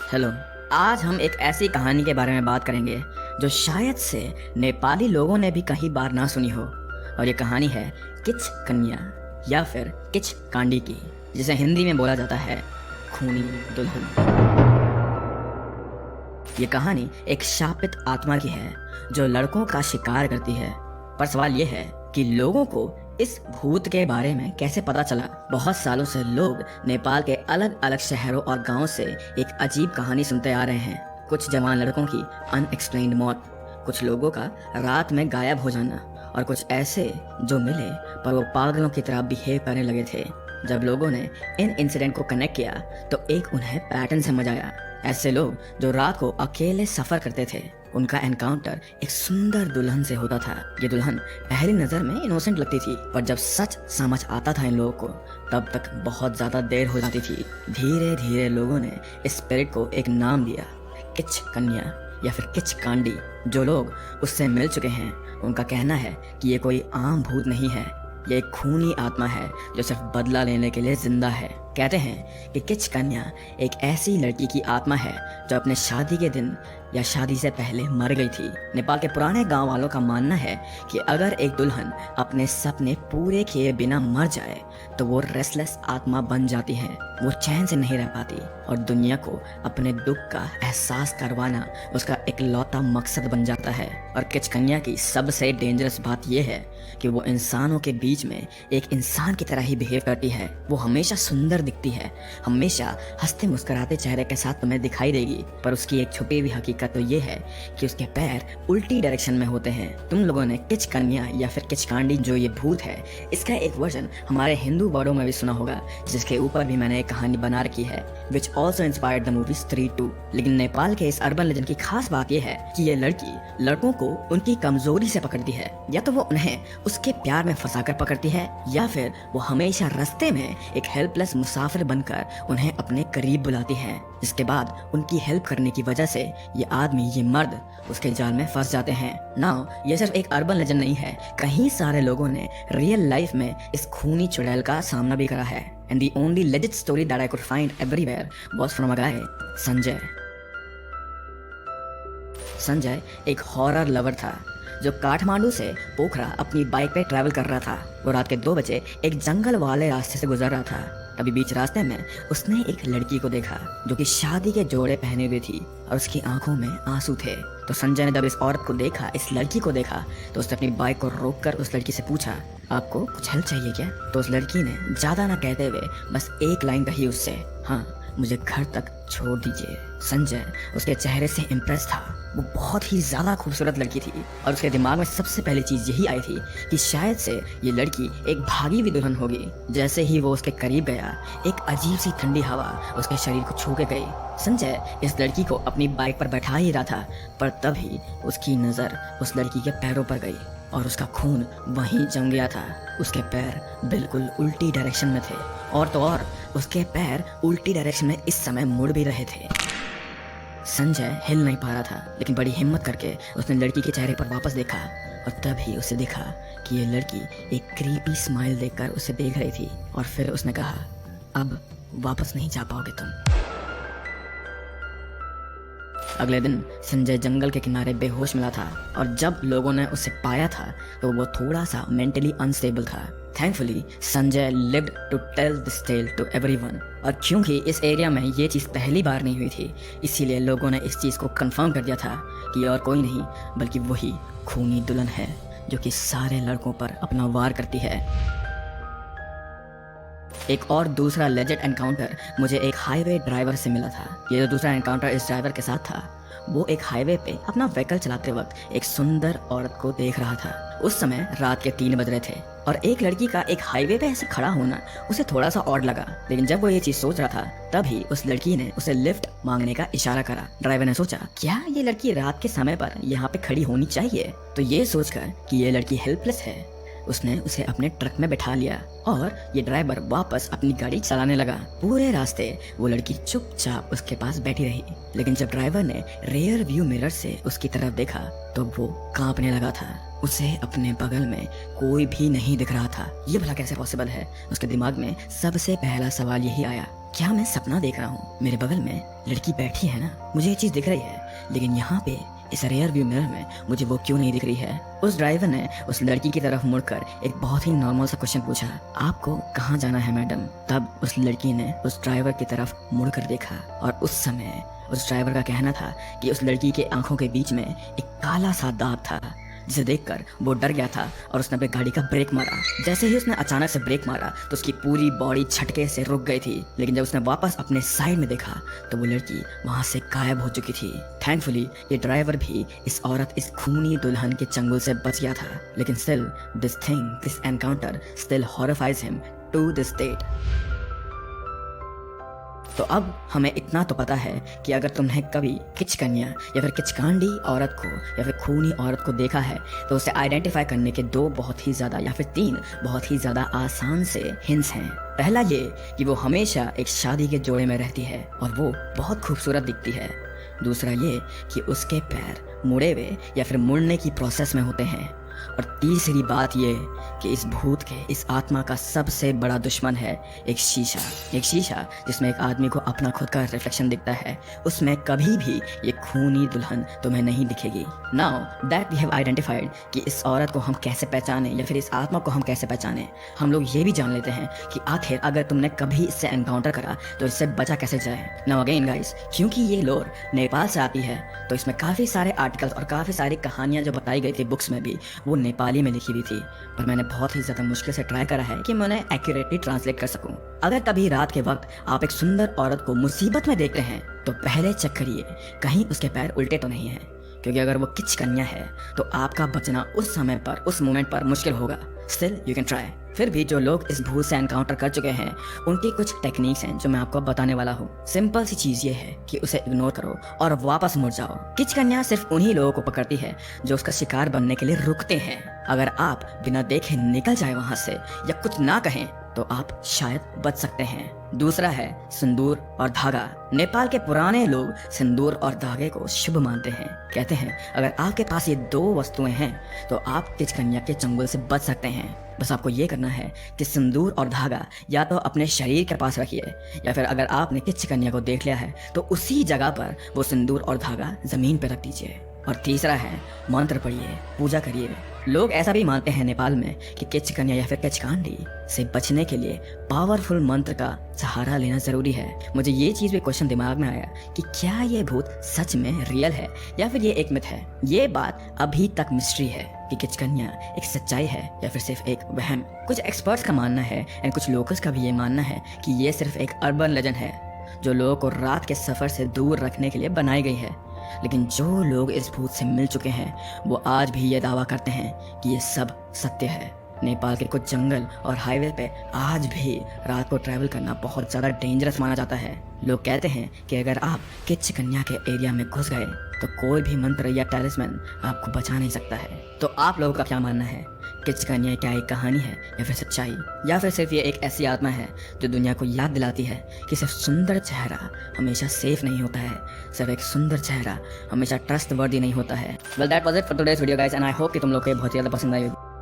Hello. आज हम एक ऐसी कहानी के बारे में बात करेंगे जो शायद से नेपाली लोगों ने भी कहीं बार ना सुनी हो। और ये कहानी है किच कन्या या फिर किच कांडी की, जिसे हिंदी में बोला जाता है खूनी दुल्हन। ये कहानी एक शापित आत्मा की है जो लड़कों का शिकार करती है। पर सवाल ये है कि लोगों को इस भूत के बारे में कैसे पता चला। बहुत सालों से लोग नेपाल के अलग अलग शहरों और गांवों से एक अजीब कहानी सुनते आ रहे हैं। कुछ जवान लड़कों की अनएक्सप्लेन्ड मौत, कुछ लोगों का रात में गायब हो जाना, और कुछ ऐसे जो मिले पर वो पागलों की तरह बिहेव करने लगे थे। जब लोगों ने इन इंसिडेंट को कनेक्ट किया तो एक उन्हें पैटर्न समझ आया। ऐसे लोग जो रात को अकेले सफर करते थे, उनका एनकाउंटर एक सुंदर दुल्हन से होता था। ये दुल्हन पहली नजर में इनोसेंट लगती थी, पर जब सच समझ आता था इन लोगों को, तब तक बहुत ज्यादा देर हो जाती थी। धीरे धीरे लोगों ने इस स्पिरिट को एक नाम दिया, किच कन्या या फिर किच कांडी। जो लोग उससे मिल चुके हैं उनका कहना है कि ये कोई आम भूत नहीं है, ये एक खूनी आत्मा है जो सिर्फ बदला लेने के लिए जिंदा है। कहते हैं कि किच कन्या एक ऐसी लड़की की आत्मा है जो अपने शादी के दिन या शादी से पहले मर गई थी। नेपाल के पुराने गांव वालों का मानना है कि अगर एक दुल्हन अपने सपने पूरे किए बिना मर जाए तो वो रेस्टलेस आत्मा बन जाती है। वो चैन से नहीं रह पाती और दुनिया को अपने दुख का एहसास करवाना उसका इकलौता मकसद बन जाता है। और किच कन्या की सबसे डेंजरस बात यह है कि वो इंसानों के बीच में एक इंसान की तरह ही बिहेव करती है। वो हमेशा सुंदर दिखती है, हमेशा हंसते मुस्कुराते चेहरे के साथ तुम्हें दिखाई देगी, पर उसकी एक छुपी हुई हकीकत तो ये है कि उसके पैर उल्टी डायरेक्शन में होते हैं। तुम लोगों ने किच कन्या या फिर किच कांडी जो ये भूत है, इसका एक वर्जन हमारे हिंदू वर्डों में भी सुना होगा, जिसके ऊपर भी मैंने एक कहानी बना रखी है, which also inspired the movie स्त्री 2। लेकिन नेपाल के इस अर्बन लेजेंड की खास बात यह है कि ये लड़की लड़कों को उनकी कमजोरी से पकड़ती है। या तो वो उन्हें उसके प्यार में फंसाकर पकड़ती है, या फिर वो हमेशा रास्ते में एक हेल्पलेस मुसाफिर बनकर उन्हें अपने करीब बुलाती है, जिसके बाद उनकी हेल्प करने की वजह से ये आदमी, ये मर्द उसके जाल में फंस जाते हैं। नाउ ये सिर्फ एक अर्बन लेजेंड नहीं है, कई सारे लोगों ने रियल लाइफ में इस खूनी चुड़ैल का सामना भी करा है। And the only legit story that I could find everywhere was from a guy, Sanjay. Sanjay एक हॉरर लवर था जो काठमांडू से पोखरा अपनी बाइक पे ट्रैवल कर रहा था। वो रात के 2 बजे एक जंगल वाले रास्ते से गुजर रहा था। तभी बीच रास्ते में उसने एक लड़की को देखा जो कि शादी के जोड़े पहने हुए थी और उसकी आंखों में आंसू थे। तो संजय ने जब इस औरत को देखा, इस लड़की को देखा, तो उसने अपनी बाइक को रोककर उस लड़की से पूछा, आपको कुछ हेल्प चाहिए क्या? तो उस लड़की ने ज्यादा ना कहते हुए बस एक लाइन कही उससे, हाँ मुझे घर तक छोड़ दीजिए। संजय उसके चेहरे से इम्प्रेस था। वो बहुत ही ज्यादा खूबसूरत लड़की थी और उसके दिमाग में सबसे पहली चीज यही आई थी कि शायद से ये लड़की एक भागी हुई दुल्हन होगी। जैसे ही वो उसके करीब गया, एक अजीब सी ठंडी हवा उसके शरीर को छू के गई। संजय इस लड़की को अपनी बाइक पर बैठा ही रहा था, पर तभी उसकी नजर उस लड़की के पैरों पर गई और उसका खून वहीं जम गया था। उसके पैर बिल्कुल उल्टी डायरेक्शन में थे, और तो और उसके पैर उल्टी डायरेक्शन में इस समय मुड़ भी रहे थे। संजय हिल नहीं पा रहा था, लेकिन बड़ी हिम्मत करके उसने लड़की के चेहरे पर वापस देखा और तभी उसे दिखा कि ये लड़की एक क्रीपी स्माइल देखकर उसे देख रही थी। और फिर उसने कहा, अब वापस नहीं जा पाओगे तुम। अगले दिन संजय जंगल के किनारे बेहोश मिला था और जब लोगों ने उसे पाया था तो वो थोड़ा सा मेंटली अनस्टेबल था। Thankfully Sanjay lived to tell this tale to everyone. और क्योंकि इस एरिया में ये चीज़ पहली बार नहीं हुई थी, इसीलिए लोगों ने इस चीज़ को कंफर्म कर दिया था कि और कोई नहीं बल्कि वही खूनी दुल्हन है जो कि सारे लड़कों पर अपना वार करती है। एक और दूसरा लेजेंड एनकाउंटर मुझे एक हाईवे ड्राइवर से मिला था। ये जो दूसरा एनकाउंटर इस ड्राइवर के साथ था, वो एक हाईवे पे अपना व्हीकल चलाते वक्त एक सुंदर औरत को देख रहा था। उस समय रात के 3 बज रहे थे और एक लड़की का एक हाईवे पे ऐसे खड़ा होना उसे थोड़ा सा ऑड लगा। लेकिन जब वो ये चीज सोच रहा था, तभी उस लड़की ने उसे लिफ्ट मांगने का इशारा करा। ड्राइवर ने सोचा, क्या ये लड़की रात के समय पर यहाँ पे खड़ी होनी चाहिए? तो ये सोचकर कि ये लड़की हेल्पलेस है, उसने उसे अपने ट्रक में बैठा लिया और ये ड्राइवर वापस अपनी गाड़ी चलाने लगा। पूरे रास्ते वो लड़की चुपचाप उसके पास बैठी रही, लेकिन जब ड्राइवर ने रेयर व्यू मिरर से उसकी तरफ देखा तो वो कांपने लगा था। उसे अपने बगल में कोई भी नहीं दिख रहा था। ये भला कैसे पॉसिबल है? उसके दिमाग में सबसे पहला सवाल यही आया, क्या मैं सपना देख रहा हूँ? मेरे बगल में लड़की बैठी है ना, मुझे ये चीज दिख रही है, लेकिन यहाँ पे इस रेयर व्यू मिरर में मुझे वो क्यों नहीं दिख रही है? उस ड्राइवर ने उस लड़की की तरफ मुड़कर एक बहुत ही नॉर्मल सा क्वेश्चन पूछा, आपको कहाँ जाना है मैडम? तब उस लड़की ने उस ड्राइवर की तरफ मुड़कर देखा और उस समय उस ड्राइवर का कहना था कि उस लड़की के आंखों के बीच में एक काला सा दाग था, जिसे देखकर वो डर गया था और उसने अपनी गाड़ी का ब्रेक मारा। जैसे ही उसने अचानक से ब्रेक मारा तो उसकी पूरी बॉडी झटके से रुक गई थी, लेकिन जब उसने वापस अपने साइड में देखा तो वो लड़की वहां से गायब हो चुकी थी। थैंकफुली ये ड्राइवर भी इस औरत, इस खूनी दुल्हन के चंगुल से बच गया था, लेकिन still this encounter still horrifies him to this date. तो अब हमें इतना तो पता है कि अगर तुमने कभी किचकन्या या फिर किचकांडी औरत को या फिर खूनी औरत को देखा है तो उसे आइडेंटिफाई करने के 2 बहुत ही ज़्यादा या फिर 3 बहुत ही ज़्यादा आसान से हिंट्स हैं। पहला ये कि वो हमेशा एक शादी के जोड़े में रहती है और वो बहुत खूबसूरत दिखती है। दूसरा ये कि उसके पैर मुड़े हुए या फिर मुड़ने की प्रोसेस में होते हैं। और तीसरी बात ये कि इस भूत के, इस आत्मा का सबसे बड़ा दुश्मन है एक शीशा। एक शीशा जिसमें एक आदमी को अपना खुद का रिफ्लेक्शन दिखता है, उसमें कभी भी ये खूनी दुल्हन तुम्हें नहीं दिखेगी। Now that we have identified कि इस औरत को हम कैसे पहचाने या फिर इस आत्मा को हम कैसे पहचाने, हम लोग ये भी जान लेते हैं कि आखिर अगर तुमने कभी इससे एनकाउंटर करा तो इससे बचा कैसे जाए। नाउ अगेन गाइस, क्योंकि ये लोर नेपाल से आती है तो इसमें काफ़ी सारे आर्टिकल्स और काफ़ी सारी कहानियाँ जो बताई गई थी बुक्स में भी, वो नेपाली में लिखी हुई थी, पर मैंने बहुत ही ज़्यादा मुश्किल से ट्राई करा है कि मैं उन्हें एक्यूरेटली ट्रांसलेट कर सकूं। अगर कभी रात के वक्त आप एक सुंदर औरत को मुसीबत में देखते हैं तो पहले चेक करिए कहीं उसके पैर उल्टे तो नहीं हैं, क्योंकि अगर वो किचकन्या है तो आपका बचना उस समय पर, उस मोमेंट पर मुश्किल होगा। Still you can try. फिर भी जो लोग इस भूत से एनकाउंटर कर चुके हैं उनकी कुछ टेक्निक्स हैं जो मैं आपको बताने वाला हूँ। सिंपल सी चीज ये है कि उसे इग्नोर करो और वापस मुड़ जाओ। किचकन्या सिर्फ उन्हीं लोगों को पकड़ती है जो उसका शिकार बनने के लिए रुकते हैं। अगर आप बिना देखे निकल जाए वहां से या कुछ ना कहें तो आप शायद बच सकते हैं। दूसरा है सिंदूर और धागा। नेपाल के पुराने लोग सिंदूर और धागे को शुभ मानते हैं। कहते हैं अगर आपके पास ये 2 वस्तुएं हैं तो आप किचकन्या के चंगुल से बच सकते हैं। बस आपको ये करना है कि सिंदूर और धागा या तो अपने शरीर के पास रखिए या फिर अगर आपने किचकन्या को देख लिया है तो उसी जगह पर वो सिंदूर और धागा जमीन पर रख दीजिए। और तीसरा है मंत्र पढ़िए, पूजा करिए। लोग ऐसा भी मानते हैं नेपाल में कि किचकन्या या फिर किचकांडी से बचने के लिए पावरफुल मंत्र का सहारा लेना जरूरी है। मुझे ये चीज भी क्वेश्चन दिमाग में आया कि क्या ये भूत सच में रियल है या फिर ये एक मिथ है। ये बात अभी तक मिस्ट्री है कि किचकन्या एक सच्चाई है या फिर सिर्फ एक वहम। कुछ एक्सपर्ट्स का मानना है एंड कुछ लोकल्स का भी ये मानना है कि ये सिर्फ एक अर्बन लेजेंड है जो लोगों को रात के सफर से दूर रखने के लिए बनाई गई है। लेकिन जो लोग इस भूत से मिल चुके हैं वो आज भी ये दावा करते हैं कि ये सब सत्य है। नेपाल के कुछ जंगल और हाईवे पे आज भी रात को ट्रैवल करना बहुत ज़्यादा डेंजरस माना जाता है। लोग कहते हैं कि अगर आप किचकन्या के एरिया में घुस गए तो कोई भी मंत्र या टैलिस्मैन आपको बचा नहीं सकता है। तो आप लोगों का क्या मानना है? किचकन्या क्या एक कहानी है या फिर सच्चाई, या फिर सिर्फ ये एक ऐसी आत्मा है जो दुनिया को याद दिलाती है कि सिर्फ सुंदर चेहरा हमेशा सेफ नहीं होता है, सिर्फ एक सुंदर चेहरा हमेशा ट्रस्ट वर्दी नहीं होता है। Well that was it for today's video guys and I hope कि तुम लोग को बहुत ज़्यादा पसंद आई होगी।